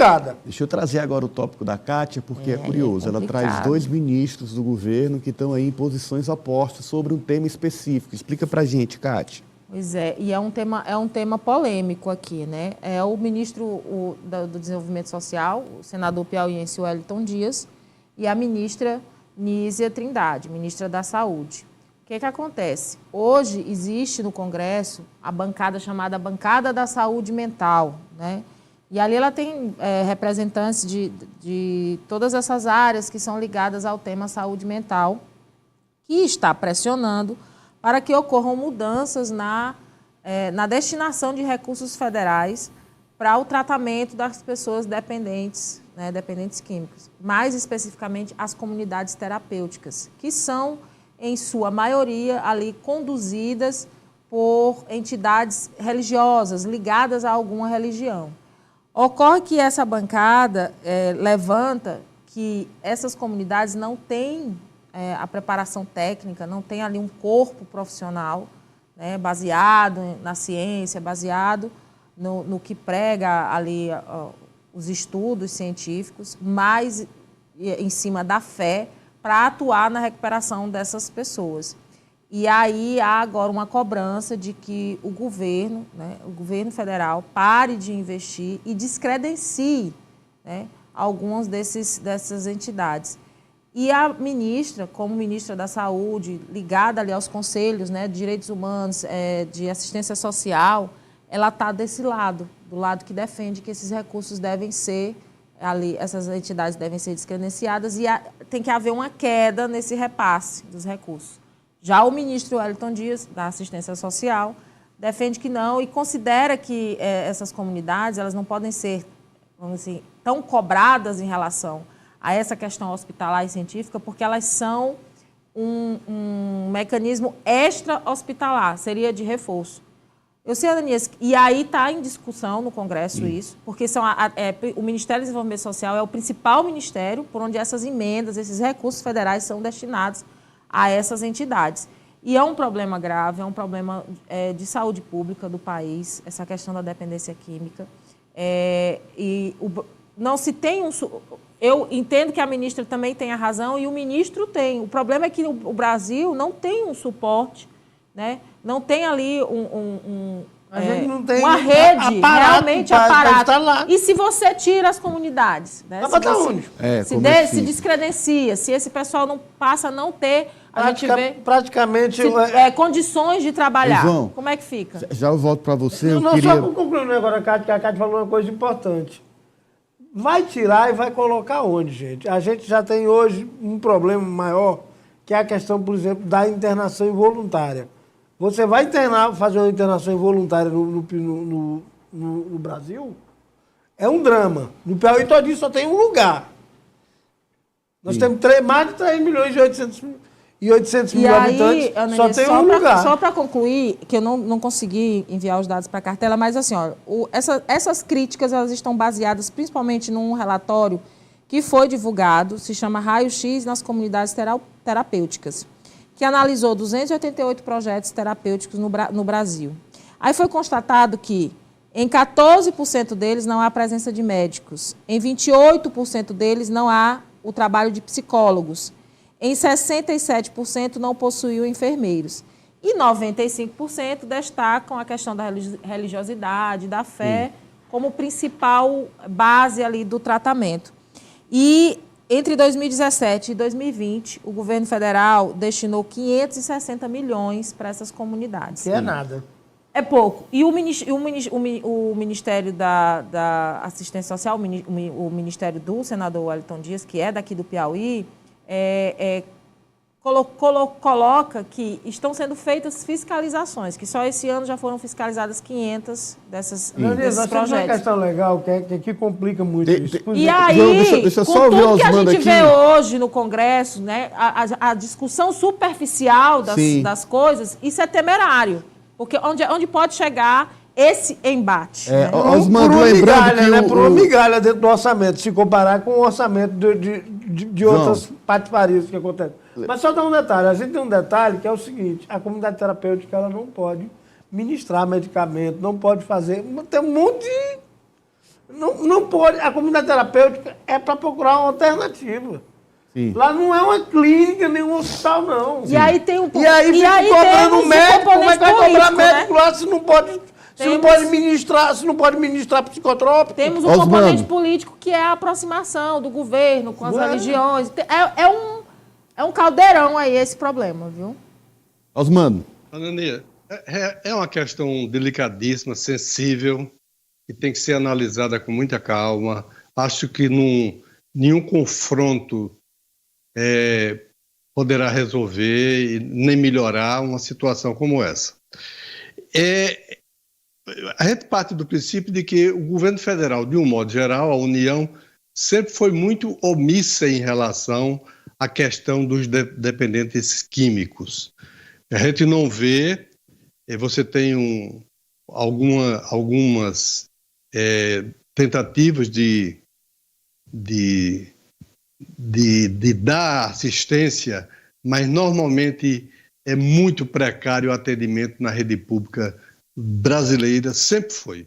complicada. Deixa eu trazer agora o tópico da Kátia, porque é curioso. Ela complicado. traz 2 ministros do governo que estão aí em posições opostas sobre um tema específico. Explica pra gente, Kátia. Pois é, e é um tema polêmico aqui, né? É o ministro do Desenvolvimento Social, o senador piauiense Wellington Dias, e a ministra Nízia Trindade, ministra da Saúde. O que acontece? Hoje existe no Congresso a bancada chamada Bancada da Saúde Mental, né? E ali ela tem representantes de todas essas áreas que são ligadas ao tema saúde mental, que está pressionando para que ocorram mudanças na destinação de recursos federais para o tratamento das pessoas dependentes, né, dependentes químicos. Mais especificamente, as comunidades terapêuticas, que são, em sua maioria, ali conduzidas por entidades religiosas, ligadas a alguma religião. Ocorre que essa bancada levanta que essas comunidades não têm a preparação técnica, não tem ali um corpo profissional, né, baseado na ciência, baseado no que prega ali os estudos científicos, mas em cima da fé, para atuar na recuperação dessas pessoas. E aí há agora uma cobrança de que o governo, né, o governo federal, pare de investir e descredencie, né, algumas dessas entidades. E a ministra, como ministra da Saúde, ligada ali aos conselhos, né, de direitos humanos, de assistência social, ela está desse lado, do lado que defende que esses recursos devem ser, ali, essas entidades devem ser descredenciadas e tem que haver uma queda nesse repasse dos recursos. Já o ministro Wellington Dias, da assistência social, defende que não e considera que essas comunidades elas não podem ser, vamos dizer, tão cobradas em relação a essa questão hospitalar e científica, porque elas são um mecanismo extra-hospitalar, seria de reforço. Eu sei, Ananias, e aí está em discussão no Congresso isso, porque o Ministério do Desenvolvimento Social é o principal ministério por onde essas emendas, esses recursos federais são destinados a essas entidades. E é um problema grave, é um problema de saúde pública do país, essa questão da dependência química. Não se tem eu entendo que a ministra também tem a razão e o ministro tem. O problema é que o Brasil não tem um suporte, né? Não tem ali A gente não tem uma rede realmente aparato. E se você tira as comunidades? Né? Se descredencia, se esse pessoal não passa a não ter, a gente vê praticamente condições de trabalhar. João, como é que fica? Já eu volto para você. Só para concluir agora, que a Cátia falou uma coisa importante. Vai tirar e vai colocar onde, gente? A gente já tem hoje um problema maior, que é a questão, por exemplo, da internação involuntária. Você vai fazer uma internação involuntária no Brasil, é um drama. No Piauí todinho só tem um lugar. Nós temos mais de 3 milhões e 800 mil habitantes, só tem um lugar. Só para concluir, que eu não consegui enviar os dados para a cartela, mas assim, ó, essas críticas elas estão baseadas principalmente num relatório que foi divulgado, se chama Raio-X nas Comunidades Terapêuticas, que analisou 288 projetos terapêuticos no Brasil. Aí foi constatado que em 14% deles não há presença de médicos, em 28% deles não há o trabalho de psicólogos, em 67% não possuíam enfermeiros. E 95% destacam a questão da religiosidade, da fé, como principal base ali do tratamento. E entre 2017 e 2020, o governo federal destinou 560 milhões para essas comunidades. Que é nada. É pouco. E o Ministério da Assistência Social, o Ministério do senador Wellington Dias, que é daqui do Piauí, coloca que estão sendo feitas fiscalizações, que só esse ano já foram fiscalizadas 500 desses projetos. Nós uma questão legal que complica muito isso. E aí, deixa com tudo que a gente vê hoje no Congresso, né, a discussão superficial das coisas, isso é temerário. Porque onde pode chegar esse embate. Por uma migalha dentro do orçamento, se comparar com o orçamento de outras patifarias que acontecem. Mas só dar um detalhe. A gente tem um detalhe que é o seguinte: a comunidade terapêutica ela não pode ministrar medicamento, não pode fazer. Tem um monte de. Não pode. A comunidade terapêutica é para procurar uma alternativa. Sim. Lá não é uma clínica, nem um hospital, não. E aí tem um E aí fica cobrando temos médico, como é que vai cobrar político, médico né? lá se não pode, se não pode ministrar psicotrópico? Temos um Osmando. componente político que é a aproximação do governo com as religiões. É um caldeirão aí esse problema, viu? Osmando. Anania, é uma questão delicadíssima, sensível, que tem que ser analisada com muita calma. Acho que nenhum confronto poderá resolver e nem melhorar uma situação como essa. A gente parte do princípio de que o governo federal, de um modo geral, a União, sempre foi muito omissa em relação à questão dos dependentes químicos. A gente não vê, você tem algumas tentativas de dar assistência, mas normalmente é muito precário o atendimento na rede pública brasileira, sempre foi.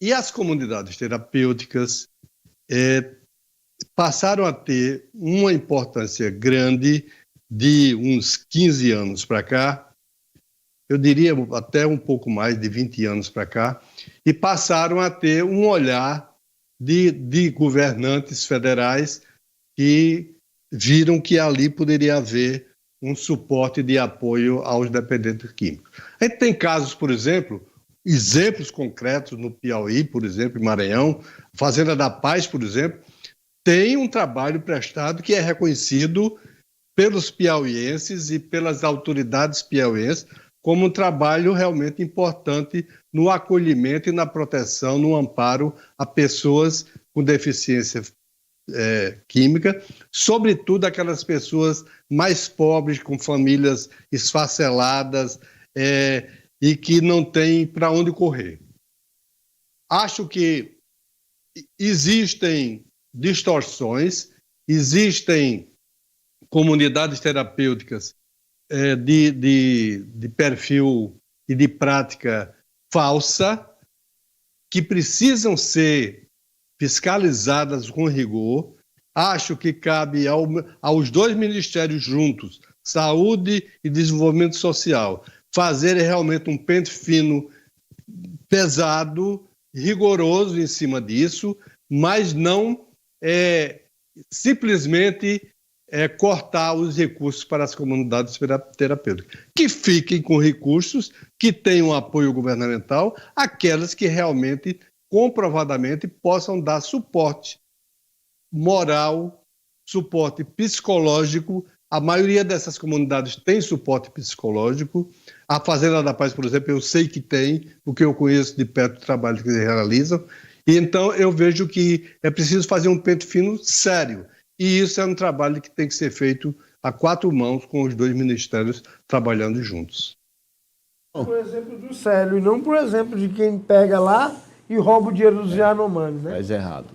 E as comunidades terapêuticas passaram a ter uma importância grande de uns 15 anos para cá, eu diria até um pouco mais de 20 anos para cá, e passaram a ter um olhar de governantes federais que viram que ali poderia haver um suporte de apoio aos dependentes químicos. A gente tem casos, por exemplo, exemplos concretos no Piauí, por exemplo, em Maranhão, Fazenda da Paz, por exemplo, tem um trabalho prestado que é reconhecido pelos piauienses e pelas autoridades piauienses como um trabalho realmente importante no acolhimento e na proteção, no amparo a pessoas com deficiência química, sobretudo aquelas pessoas mais pobres, com famílias esfaceladas e que não têm para onde correr. Acho que existem distorções, existem comunidades terapêuticas de perfil e de prática falsa que precisam ser fiscalizadas com rigor. Acho que cabe aos dois ministérios juntos, Saúde e Desenvolvimento Social, fazer realmente um pente fino, pesado, rigoroso em cima disso, mas não simplesmente cortar os recursos para as comunidades terapêuticas. Que fiquem com recursos, que tenham apoio governamental, aquelas que realmente, comprovadamente, possam dar suporte moral, suporte psicológico. A maioria dessas comunidades tem suporte psicológico. A Fazenda da Paz, por exemplo, eu sei que tem, porque eu conheço de perto o trabalho que eles realizam. E então eu vejo que é preciso fazer um pente fino sério. E isso é um trabalho que tem que ser feito a quatro mãos, com os dois ministérios trabalhando juntos. Por exemplo do Célio, e não por exemplo de quem pega lá e rouba o dinheiro dos Yanomamis, né? Faz errado.